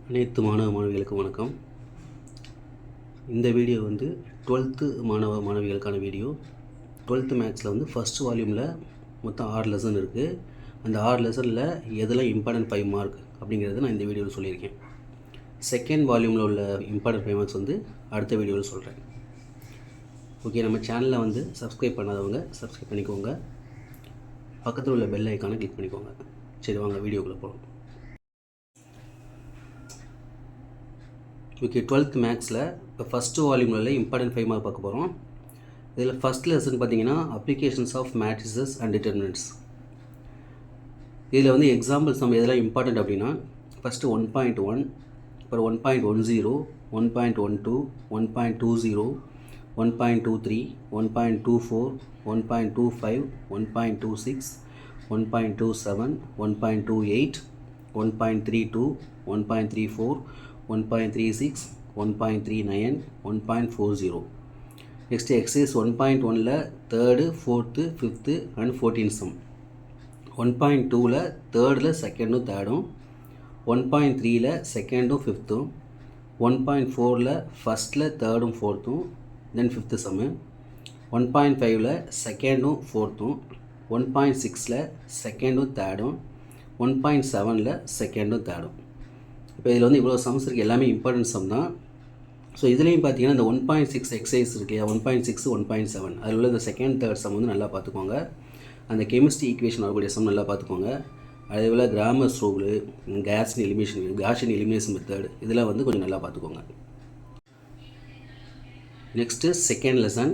அனைத்து மாணவ மாணவிகளுக்கு வணக்கம். இந்த வீடியோ வந்து 12th மாணவ மாணவிகளுக்கான வீடியோ. 12th மேக்ஸில் வந்து ஃபஸ்ட் வால்யூமில் மொத்தம் 6 லெசன் இருக்குது. அந்த 6 லெசனில் எதெல்லாம் இம்பார்ட்டன்ட் 5 மார்க் அப்படிங்கிறத நான் இந்த வீடியோவில் சொல்லியிருக்கேன். செகண்ட் வால்யூமில் உள்ள இம்பார்ட்டன்ட் 5 மார்க்ஸ் வந்து அடுத்த வீடியோவில் சொல்கிறேன். ஓகே, நம்ம சேனலில் வந்து சப்ஸ்கிரைப் பண்ணாதவங்க சப்ஸ்கிரைப் பண்ணிக்கோங்க. பக்கத்தில் உள்ள பெல் ஐக்கானை கிளிக் பண்ணிக்கோங்க. சரி, வாங்க வீடியோக்குள்ளே போகலாம். ஓகே, 12th மேக்ஸில் இப்போ ஃபஸ்ட்டு வால்யூமில் இம்பார்ட்டன்ட் 5 மார்க் பார்க்க போகிறோம். இதில் ஃபஸ்ட் லெசன் பார்த்தீங்கன்னா applications of matrices and determinants. இதில் வந்து எக்ஸாம்பிள்ஸ் நம்ம எதெல்லாம் இம்பார்ட்டன்ட் அப்படின்னா, ஃபஸ்ட்டு 1.1, அப்புறம் 1.10, 1.12, 1.20, 1.23, 1.24, 1.25, 1.26, 1.27, 1.28, 1.32, 1.34, 1.36, 1.39, 1.40. Next exercise 1.1ல 3rd, 4th, 5th and 14th sum. 1.2ல 3rdல 2nd, 3rd. 1.3ல 2nd, 5th. 1.4ல 1stல 3rd, 4th, then 5th sum. 1.5ல 2nd, 4th. 1.6ல 2nd, 3rd. 1.7ல 2nd, 3rd. இப்போ இதில் வந்து இவ்வளோ சம்ஸ் இருக்குது, எல்லாமே இம்பார்ட்டன்ட் சம் தான். ஸோ இதுலேயும் பார்த்தீங்கன்னா இந்த 1.6 எக்ஸசைஸ் இருக்கு இல்லையா, 1.6, 1.7 அதில் உள்ள இந்த செகண்ட் தேர்ட் சம் வந்து நல்லா பார்த்துக்கோங்க. அந்த கெமிஸ்ட்ரி ஈக்குவேஷன் வரக்கூடிய சம் நல்லா பார்த்துக்கோங்க. அதே போல் Cramer's rule, Gaussian elimination method இதெல்லாம் வந்து கொஞ்சம் நல்லா பார்த்துக்கோங்க. Next second lesson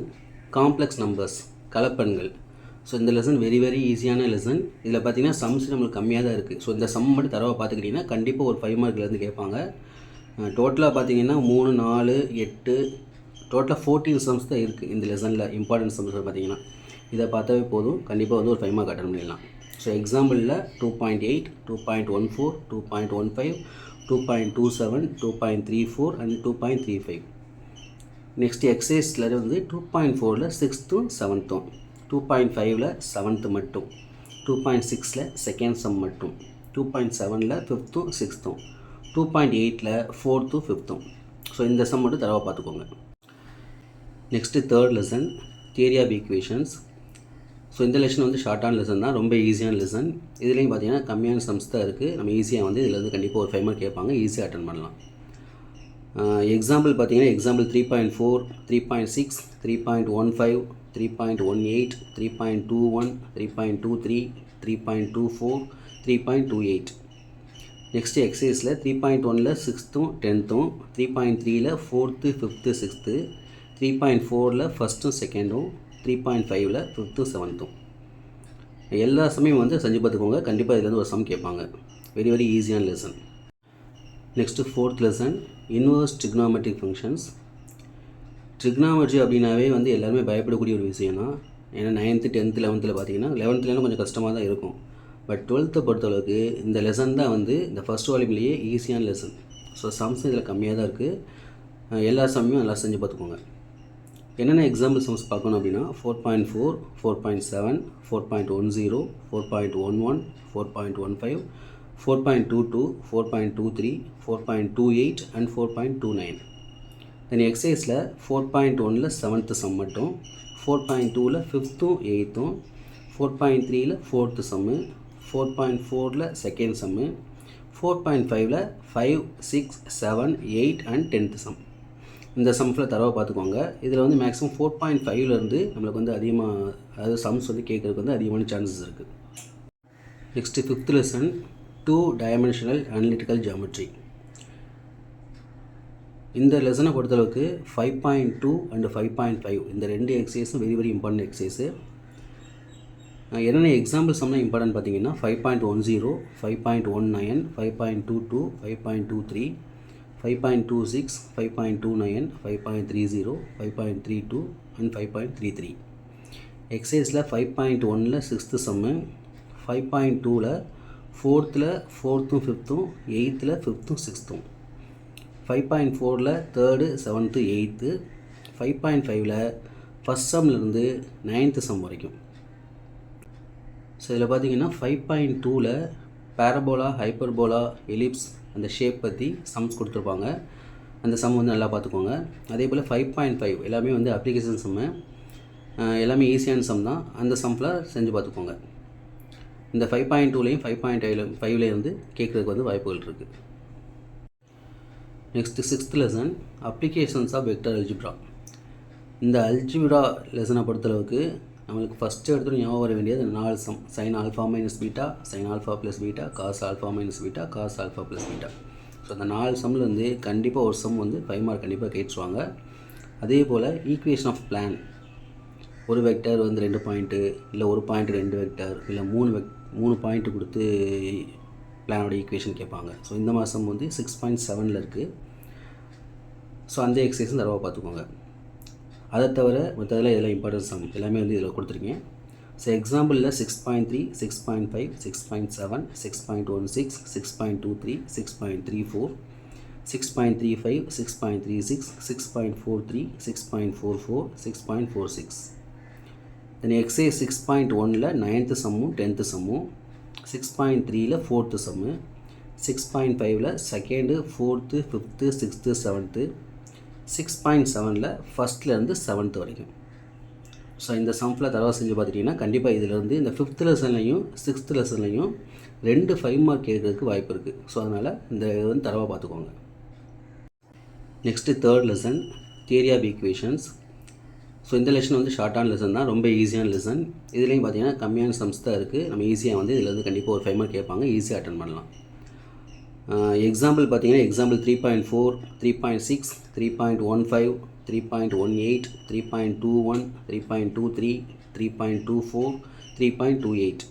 complex numbers, கலப்பெண்கள். ஸோ இந்த லெசன் வெரி ஈஸியான லெசன். இதில் பார்த்தீங்கன்னா சம்ஸ் நம்மளுக்கு கம்மியாக தான் இருக்குது. ஸோ இந்த சம் மட்டும் தரவை பார்த்துக்கிட்டிங்கன்னா கண்டிப்பாக ஒரு 5 மார்க்லேருந்து கேட்பாங்க. டோட்டலாக பார்த்தீங்கன்னா 3, 4, 8 டோட்டலாக 14 சம்ஸ் தான் இருக்குது இந்த லெசனில். இம்பார்ட்டன்ட் சம்ஸ் பார்த்தீங்கன்னா இதை பார்த்தாவே போதும், கண்டிப்பாக வந்து ஒரு 5 மார்க் அட்டன் பண்ணிடலாம். ஸோ எக்ஸாம்பிளில் 2.8, 2.14, 2.15, 2.27, 2.34 அண்ட் 2.35. நெக்ஸ்ட் எக்ஸசைஸில் வந்து 2.4ல் 6th, 7th, 2.5ல் 7th மட்டும், 2.6ல் செகண்ட் சம் மட்டும், 2.7ல் 5th, 6th, 2.8ல் 4th, 5th. So இந்த சம் மட்டும் தரவை பார்த்துக்கோங்க. Next third lesson theory of equations. So இந்த லெசன் வந்து ஷார்ட்டான லெசன் தான், ரொம்ப ஈஸியான லெசன். இதுலேயும் பார்த்தீங்கன்னா கம்மியான சம்ஸ் தான் இருக்குது. நம்ம ஈஸியாக வந்து இதில் வந்து கண்டிப்பாக ஒரு 5 மார்க் கேட்பாங்க, ஈஸியாக அட்டன் பண்ணலாம். எக்ஸாம்பிள் பார்த்தீங்கன்னா example 3.4, 3.6, 3.15, 3.18, 3.21, 3.23, 3.24, 3.28. Next எக்ஸசைஸில் 3.1ல் 6th, 10th, 3.3ல் 4th, 5th, 6th, 3.4ல் 1st, 2nd, 3.5ல் 5th, 7th. எல்லா சமயம் வந்து செஞ்சு பார்த்துக்கோங்க, கண்டிப்பாக இதில் வந்து ஒரு சம் கேட்பாங்க. வெரி ஈஸியான lesson. Next fourth lesson inverse trigonometric functions. Trigonometry அப்படின்னாவே வந்து எல்லாருமே பயப்படக்கூடிய ஒரு விஷயம் தான். ஏன்னா 9th, 10th, 11th பார்த்தீங்கன்னா 11th கொஞ்சம் கஷ்டமாக தான் இருக்கும். பட் 12th பொறுத்தளவுக்கு இந்த லெசன் தான் வந்து இந்த ஃபஸ்ட் வால்யூம்லேயே ஈஸியான லெசன். ஸோ சம்ஸ் இதில் கம்மியாக தான் இருக்குது. எல்லா சம்மையும் நல்லா செஞ்சு பார்த்துக்கோங்க. என்னென்ன எக்ஸாம்பிள் சம்ஸ் பார்க்கணும் அப்படின்னா 4.4, 4.7, 4.10, 4.11, 4.15, 4.22, 4.23, 4.28 and 4.29. தென் எக்ஸசைஸில் 4.1ல் 7th சம் மட்டும், 4.2ல் 5th, 8th, 4.3ல் 4th சம்மு, 4.4ல் செகண்ட் சம்மு, 4.5ல் 5, 6, 7, 8 and 10th சம். இந்த சம்ஸில் தரவை பார்த்துக்கோங்க. இதில் வந்து மேக்ஸிமம் 4.5லேருந்து நம்மளுக்கு வந்து அதிகமாக, அதாவது சம்ஸ் வந்து கேட்குறதுக்கு வந்து அதிகமான சான்சஸ் இருக்குது. Next 5th lesson 2 dimensional analytical geometry. இந்த லெசனை பொறுத்தளவுக்கு 5.2 அண்ட் 5.5 இந்த 2 எக்ஸசைஸும் வெரி இம்பார்ட்டன்ட் எக்ஸசைஸு. என்னென்ன எக்ஸாம்பிள் சம்னால் இம்பார்ட்டன்ட் பார்த்தீங்கன்னா 5.10, 5.19, 5.22, 5.23, 5.26, 5.29, 5.30, 5.32 and 5.33. எக்ஸசைஸில் 5.1ல் 6th சம்மு, 5.2ல் 4th, 5th, 8th, 5th, 6th, 5.4ல் 3rd, 7th, 8th, 5.5ல் ஃபஸ்ட் சம்லேருந்து 9th சம் வரைக்கும். ஸோ இதில் பார்த்தீங்கன்னா 5.2ல் பேரபோலா, ஹைப்பர்போலா, எலிப்ஸ் அந்த ஷேப் பற்றி சம்ஸ் கொடுத்துருப்பாங்க. அந்த சம் வந்து நல்லா பார்த்துக்கோங்க. அதே போல் 5.5 எல்லாமே வந்து அப்ளிகேஷன் சம்மு, எல்லாமே ஈஸியான சம் தான். அந்த சம்மில் செஞ்சு பார்த்துக்கோங்க. இந்த 5.2லையும் 5.5லையும் வந்து கேட்குறதுக்கு வந்து வாய்ப்புகள் இருக்குது. Next 6th lesson applications of vector algebra. இந்த அல்ஜிப்ரா லெசனை பொறுத்தளவுக்கு நம்மளுக்கு ஃபஸ்ட்டு எடுத்து ஞாபகம் வர வேண்டியது 4 sum. sin alpha minus beta, sin alpha plus beta, cos alpha minus beta, cos alpha plus beta. So அந்த 4 சம்மில் வந்து கண்டிப்பாக ஒரு சம் வந்து 5 மார்க் கண்டிப்பாக கேட்டுருவாங்க. அதே போல் ஈக்குவேஷன் ஆஃப் பிளான், ஒரு வெக்டர் வந்து 2 பாயிண்ட்டு, இல்லை ஒரு பாயிண்ட் 2 வெக்டர், இல்லை 3 பாயிண்ட்டு கொடுத்து பிளானோட ஈக்குவேஷன் கேட்பாங்க. ஸோ இந்த மாதம் வந்து 6.7ல் இருக்குது. ஸோ அந்த எக்ஸசைஸும் தடவை பார்த்துக்கோங்க. அதை தவிர மற்றதில் இதெல்லாம் இம்பார்ட்டன்ட் சம் எல்லாமே வந்து இதில் கொடுத்துருக்கேன். ஸோ எக்ஸாம்பிளில் 6.3, 6.5, 6.7, 6.16, 6.23, 6.34, 6.35, 6.36, 6.43, 6.44, 6.46. தென் எக்ஸைஸ் 6.1ல் 9th சம்மும் 10th சம்மும், 6.3ல் 4th சம்மு, 6.5ல் 2nd, 4th, 5th, 6th, 7th, 6.7ல் 1stலேருந்து 7th வரைக்கும். ஸோ இந்த சம்மில் தடவை செஞ்சு பார்த்துட்டிங்கன்னா கண்டிப்பாக இதிலேருந்து இந்த 5th லெசன்லையும் 6th லெசன்லையும் 2 5 மார்க் கேட்கறதுக்கு வாய்ப்பு இருக்குது. ஸோ அதனால் இந்த இது வந்து தடவை பார்த்துக்கோங்க. Next 3rd lesson theory of equations. So இந்த லெசன் வந்து ஷார்ட்டான லெசன் தான், ரொம்ப ஈஸியான லெசன். இதுலேயும் பார்த்தீங்கன்னா கம்மியான சம்ஸ் தான் இருக்குது. நம்ம ஈஸியாக வந்து இதில் வந்து கண்டிப்பாக ஒரு 5 மார்க் கேட்பாங்க, ஈஸியாக அட்டன் பண்ணலாம். எக்ஸாம்பிள் பார்த்தீங்கன்னா example 3.4, 3.6, 3.15, 3.18, 3.21, 3.23, 3.24, 3.28.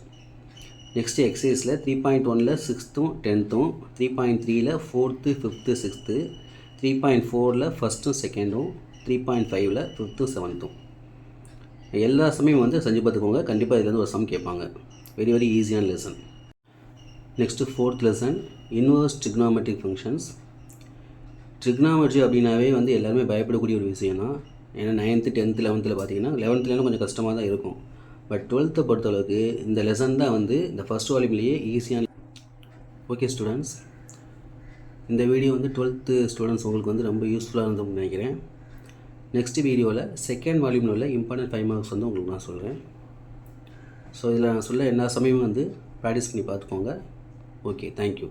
Next எக்ஸசைஸில் 3.1ல் 6th 10th, 3.3ல் 4th 5th 6th, 3.4ல் 1st 2nd, 3.5ல் 5th 7th. எல்லா சமயம் வந்து செஞ்சு பார்த்துக்கோங்க. கண்டிப்பாக இதுலேருந்து ஒரு சம் கேட்பாங்க. வெரி வெரி ஈஸியான lesson. Next 4th lesson inverse trigonometric functions. Trigonometry அப்படின்னாவே வந்து எல்லாருமே பயப்படக்கூடிய ஒரு விஷயம் தான். ஏன்னா 9th 10th 11th பார்த்தீங்கன்னா 11th கொஞ்சம் கஷ்டமாக தான் இருக்கும். பட் 12th பொறுத்தளவுக்கு இந்த லெசன் தான் வந்து இந்த ஃபஸ்ட் வால்யூம்லேயே ஈஸியான. ஓகே ஸ்டூடெண்ட்ஸ், இந்த வீடியோ வந்து 12th ஸ்டூடெண்ட்ஸ் உங்களுக்கு வந்து ரொம்ப யூஸ்ஃபுல்லாக இருந்தோம்னு நினைக்கிறேன். நெக்ஸ்ட் வீடியோவில் 2nd வால்யூமில் உள்ள இம்பார்ட்டன்ட் 5 மார்க்ஸ் வந்து உங்களுக்கு நான் சொல்கிறேன். ஸோ இதில் நான் சொல்ல எல்லா சமயமும் வந்து ப்ராக்டிஸ் பண்ணி பார்த்துக்கோங்க. Okay, thank you.